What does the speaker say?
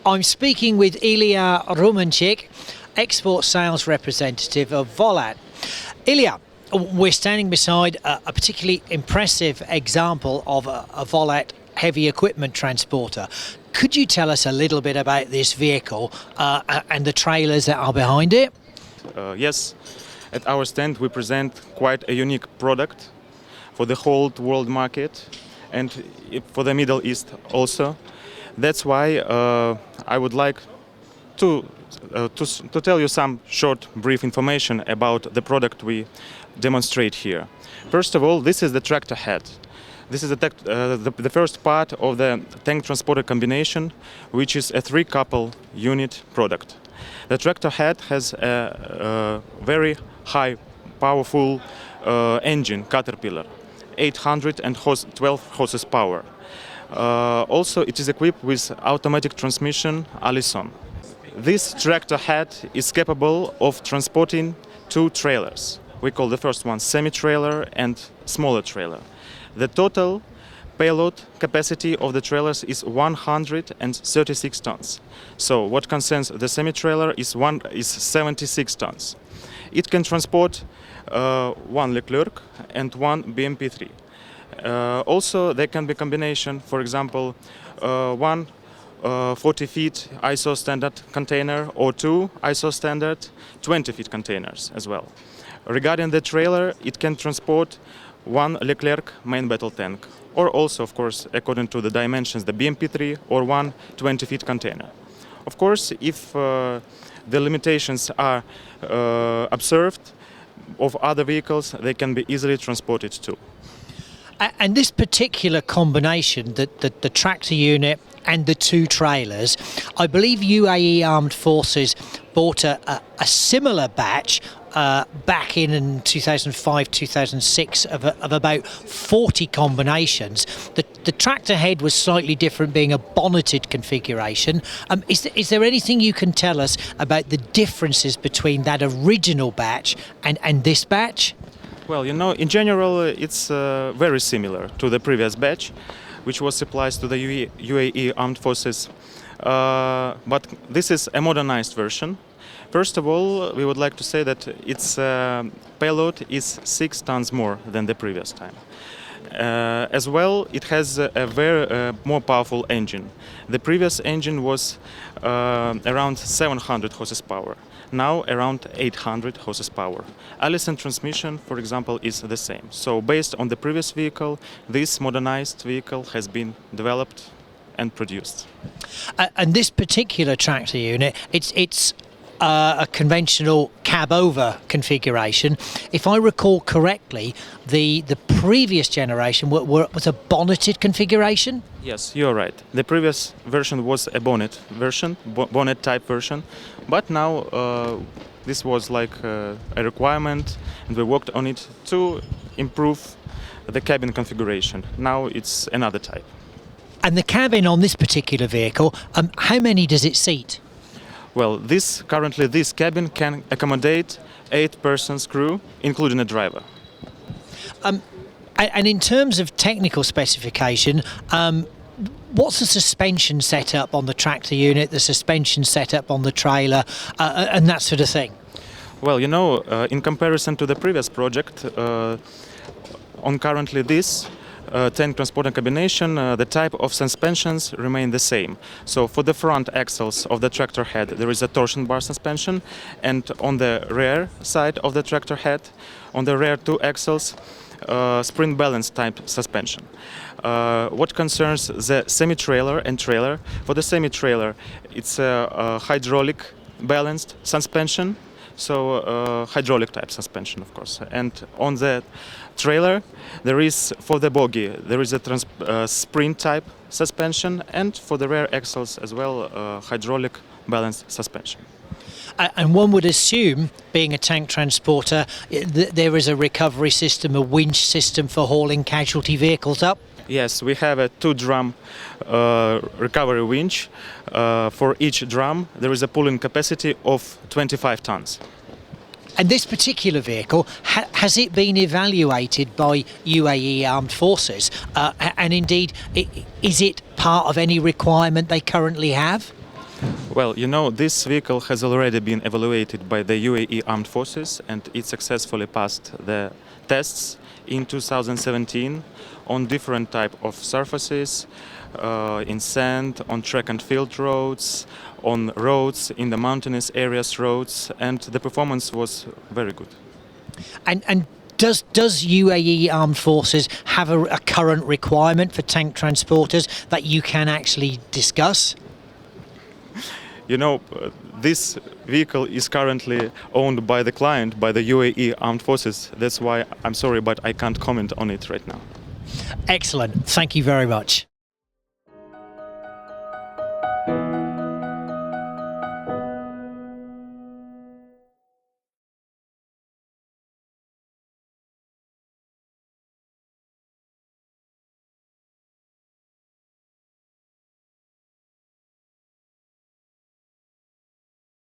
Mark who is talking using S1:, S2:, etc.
S1: I'm speaking with Ilya Rumenchik, Export Sales Representative of VOLAT. Ilya, we're standing beside a particularly impressive example of a VOLAT heavy equipment transporter. Could you tell us a little bit about this vehicle and the trailers that are behind it?
S2: Yes, at our stand we present quite a unique product for the whole world market and for the Middle East also. That's why I would like to tell you some short, brief information about the product we demonstrate here. First of all, this is the tractor head. This is the first part of the tank transporter combination, which is a three-couple unit product. The tractor head has a very high, powerful engine, Caterpillar, 812 horsepower. Also, it is equipped with automatic transmission Allison. This tractor head is capable of transporting two trailers. We call the first one semi-trailer and smaller trailer. The total payload capacity of the trailers is 136 tons. So what concerns the semi-trailer is 76 tons. It can transport one Leclerc and one BMP3. Also, there can be combination, for example, one 40 feet ISO standard container or two ISO standard 20 feet containers as well. Regarding the trailer, it can transport one Leclerc main battle tank, or also, of course, according to the dimensions, the BMP3 or one 20 feet container. Of course, if the limitations are observed of other vehicles, they can be easily transported too.
S1: And this particular combination, the tractor unit and the two trailers, I believe UAE Armed Forces bought a similar batch back in 2005-2006 of about 40 combinations. The tractor head was slightly different, being a bonneted configuration. Is there anything you can tell us about the differences between that original batch and this batch?
S2: Well, you know, in general, it's very similar to the previous batch, which was supplied to the UAE Armed Forces. But this is a modernized version. First of all, we would like to say that its payload is 6 tons more than the previous time. As well, it has a very more powerful engine. The previous engine was around 700 horsepower. Now around 800 horsepower. Allison transmission, for example, is the same. So based on the previous vehicle, this modernized vehicle has been developed and produced.
S1: And this particular tractor unit, it's a conventional cab-over configuration. If I recall correctly, the previous generation was a bonneted configuration?
S2: Yes, you're right. The previous version was a bonnet version, bonnet type version, but now this was like a requirement, and we worked on it to improve the cabin configuration. Now it's another type.
S1: And the cabin on this particular vehicle, how many does it seat?
S2: Well, currently this cabin can accommodate 8 persons crew, including a driver.
S1: And in terms of technical specification, what's the suspension setup on the tractor unit, the suspension setup on the trailer, and that sort of thing?
S2: Well, you know, in comparison to the previous project, on currently this tank transporter combination, the type of suspensions remain the same. So for the front axles of the tractor head, there is a torsion bar suspension, and on the rear side of the tractor head, on the rear two axles, spring balance type suspension. What concerns the semi-trailer and trailer, for the semi-trailer, it's a hydraulic balanced suspension, so hydraulic type suspension, of course. And on the trailer, there is, for the bogie, there is a spring type suspension, and for the rear axles as well, hydraulic balanced suspension.
S1: And one would assume, being a tank transporter, there is a recovery system, a winch system for hauling casualty vehicles up?
S2: Yes, we have a 2-drum recovery winch. For each drum, there is a pulling capacity of 25 tons.
S1: And this particular vehicle, has it been evaluated by UAE Armed Forces? And indeed, is it part of any requirement they currently have?
S2: Well, you know, this vehicle has already been evaluated by the UAE Armed Forces, and it successfully passed the tests in 2017 on different type of surfaces, in sand, on track and field roads, on roads, in the mountainous areas roads, and the performance was very good.
S1: And does UAE Armed Forces have a current requirement for tank transporters that you can actually discuss?
S2: You know, this vehicle is currently owned by the client, by the UAE Armed Forces. That's why I'm sorry, but I can't comment on it right now.
S1: Excellent. Thank you very much.